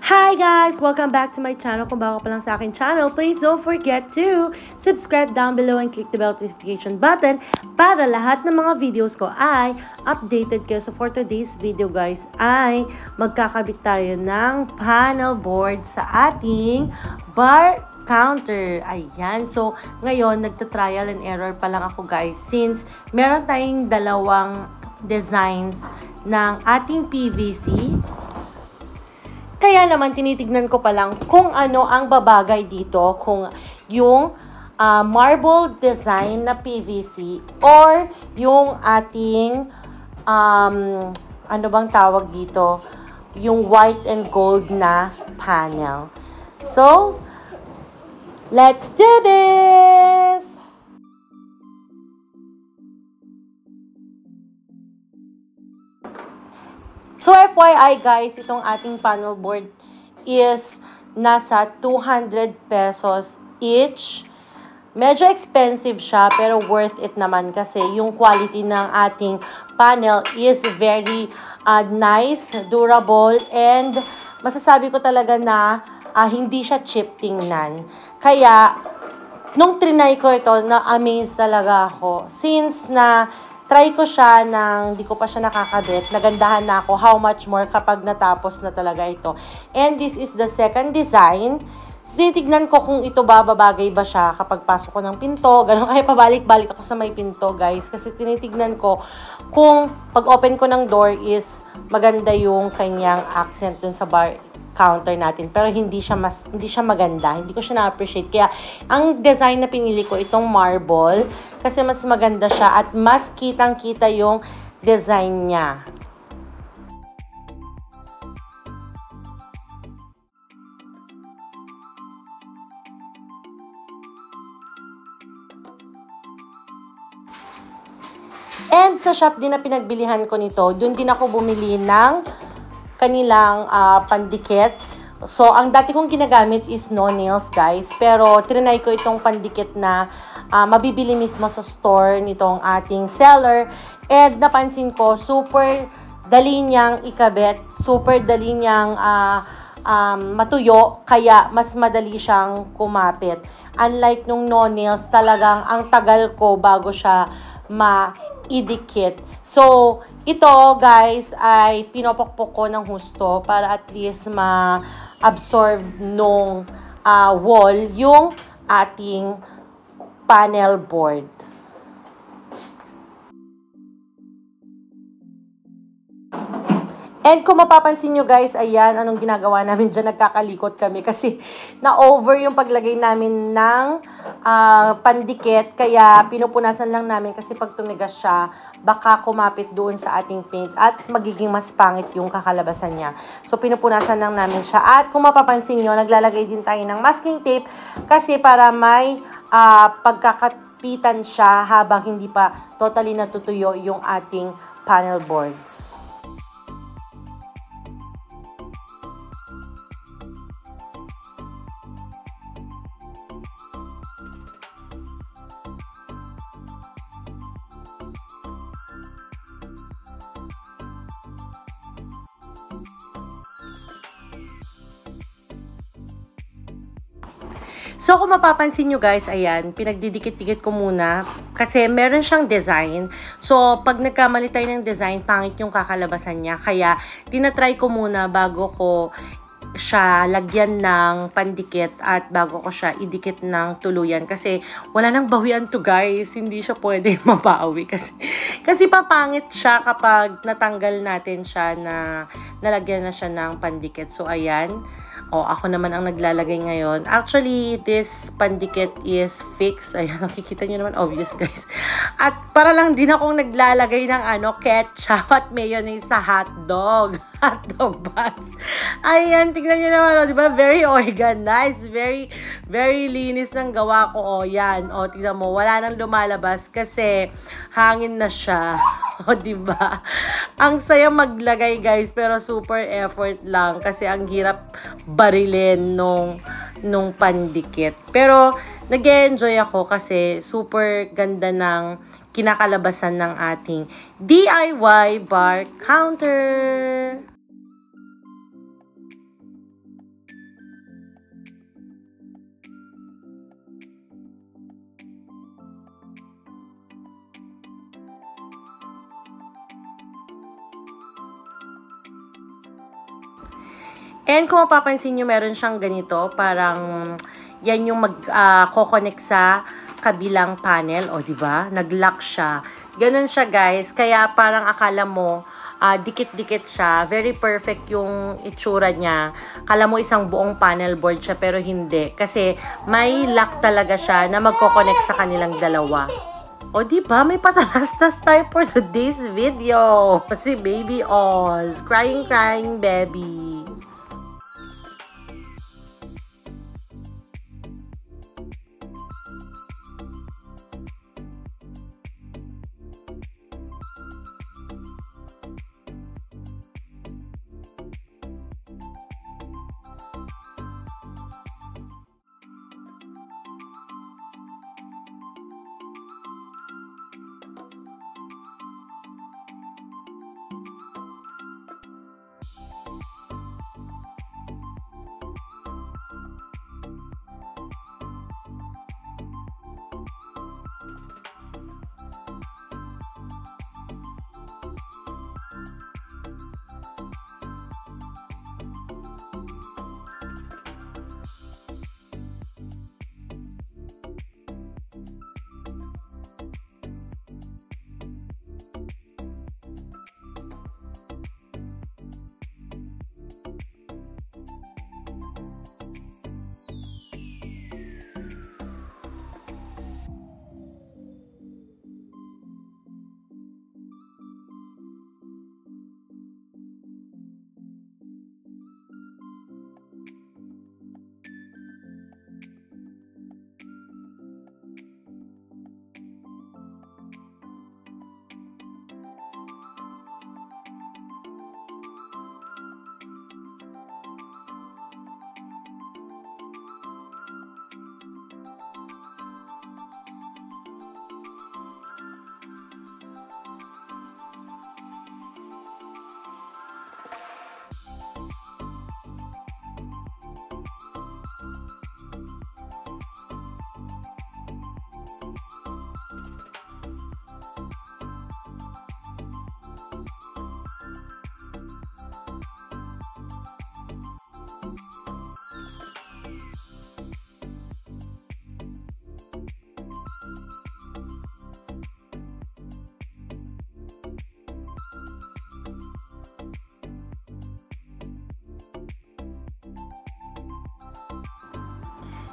Hi guys! Welcome back to my channel. Kung bago pa lang sa akin channel, please don't forget to subscribe down below and click the bell notification button para lahat ng mga videos ko ay updated kayo. So for today's video guys ay magkakabit tayo ng panel board sa ating bar counter. Ayan. So, ngayon, nagta-trial and error pa lang ako guys since meron tayong dalawang designs ng ating PVC. Kaya naman, tinitignan ko pa lang kung ano ang babagay dito, kung yung marble design na PVC or yung ating, ano bang tawag dito, yung white and gold na panel. So, let's do this! So, FYI guys, itong ating panel board is nasa 200 pesos each. Medyo expensive siya, pero worth it naman kasi yung quality ng ating panel is very nice, durable, and masasabi ko talaga na hindi siya cheap tingnan. Kaya, nung trinay ko ito, na-amaze talaga ako. Since na try ko siya nang di ko pa siya nakakabit. Nagandahan na ako how much more kapag natapos na talaga ito. And this is the second design. So, tinitignan ko kung ito babagay ba siya kapag pasok ko ng pinto. Ganun, kaya pabalik-balik ako sa may pinto, guys. Kasi tinitignan ko kung pag open ko ng door is maganda yung kanyang accent dun sa bar counter natin, pero hindi siya maganda, hindi ko siya na-appreciate. Kaya ang design na pinili ko itong marble kasi mas maganda siya at mas kitang-kita yung design niya. And sa shop din na pinagbilihan ko nito, dun din ako bumili ng kanilang pandikit. So, ang dati kong ginagamit is no nails, guys. Pero, trinay ko itong pandikit na mabibili mismo sa store nitong ating seller. And napansin ko, super dali niyang ikabit. Super dali niyang matuyo. Kaya, mas madali siyang kumapit. Unlike nung no nails, talagang ang tagal ko bago siya maidikit. So, ito guys ay pinopokpok ko ng husto para at least ma-absorb nung wall yung ating panel board. And kung mapapansin nyo guys, ayan, anong ginagawa namin dyan, nagkakalikot kami kasi na-over yung paglagay namin ng pandikit. Kaya pinupunasan lang namin kasi pag tumigas siya, baka kumapit doon sa ating paint at magiging mas pangit yung kakalabasan niya. So pinupunasan lang namin siya. At kung mapapansin nyo, naglalagay din tayo ng masking tape kasi para may pagkakapitan siya habang hindi pa totally natutuyo yung ating panel boards. So, kung mapapansin nyo guys, ayan, pinagdidikit-dikit ko muna kasi meron siyang design. So, pag nagkamali tayo ng design, pangit yung kakalabasan niya. Kaya, tinatry ko muna bago ko siya lagyan ng pandikit at bago ko siya idikit ng tuluyan. Kasi, wala nang bawian to guys. Hindi siya pwede mabawi. Kasi papangit siya kapag natanggal natin siya na nalagyan na siya ng pandikit. So, ayan. O, ako naman ang naglalagay ngayon. Actually, this pandikit is fixed. Ayan, nakikita nyo naman, obvious guys. At para lang din akong naglalagay ng ketchup at mayonnaise sa hotdog. Hotdog buns. Ayan, tignan nyo naman, di ba? Very organized. Very, very linis ng gawa ko. O, yan. O, tignan mo, wala nang lumalabas kasi hangin na siya. O, diba? Ang saya maglagay, guys, pero super effort lang kasi ang hirap barilin nung pandikit. Pero, nag-enjoy ako kasi super ganda ng kinakalabasan ng ating DIY bar counter. And kung mapapansin nyo, meron siyang ganito, parang yan yung mag-coconnect sa kabilang panel. O, diba? Nag-lock siya. Ganun siya, guys. Kaya parang akala mo, dikit-dikit siya. Very perfect yung itsura niya. Akala mo isang buong panel board siya, pero hindi. Kasi may lock talaga siya na magkoconnect sa kanilang dalawa. O diba, may patalastas tayo for today's video. Si Baby Oz. Crying, crying, baby.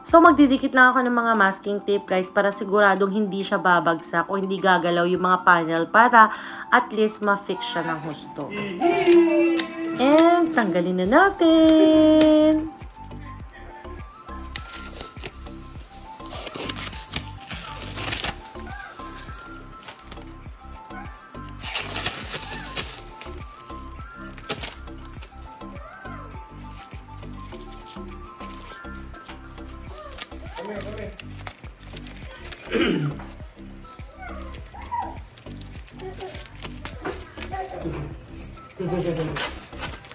So, magdidikit lang ako ng mga masking tape, guys, para siguradong hindi siya babagsak o hindi gagalaw yung mga panel para at least ma-fix siya ng husto. And, tanggalin na natin!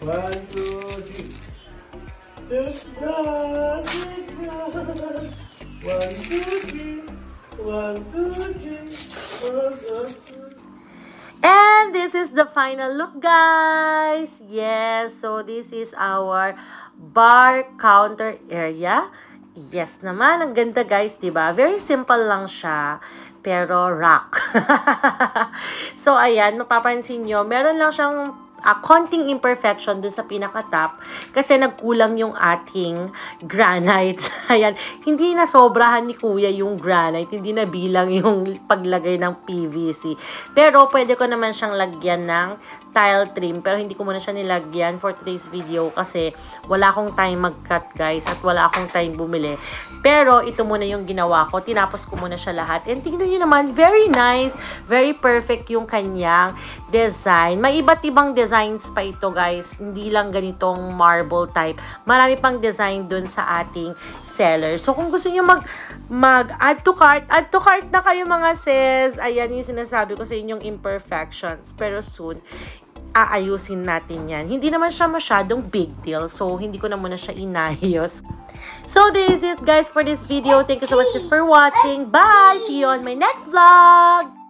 One, two, three. Just run, run. One, two, three. One, two, three. One, two, three. And this is the final look, guys. Yes, so this is our bar counter area. Yes naman, ang ganda, guys, diba? Very simple lang siya, pero rock. So, ayan, mapapansin nyo, meron lang siyang konting imperfection dun sa pinaka-top kasi nagkulang yung ating granite. Ayan, hindi na sobrahan ni Kuya yung granite, hindi na bilang yung paglagay ng PVC. Pero pwede ko naman siyang lagyan ng tile trim, pero hindi ko muna siya nilagyan for today's video kasi wala akong time mag-cut, guys, at wala akong time bumili. Pero ito muna yung ginawa ko, tinapos ko muna siya lahat. And tingnan nyo naman, very nice, very perfect yung kanyang design. May iba't ibang designs pa ito, guys, hindi lang ganitong marble type. Marami pang design dun sa ating seller. So kung gusto nyo mag-add to cart na kayo, mga sis. Ayan yung sinasabi ko sa inyong imperfections. Pero soon, aayusin natin yan. Hindi naman siya masyadong big deal. So, hindi ko na muna siya inayos. So, this is it, guys, for this video. Thank you so much for watching. Bye! See you on my next vlog!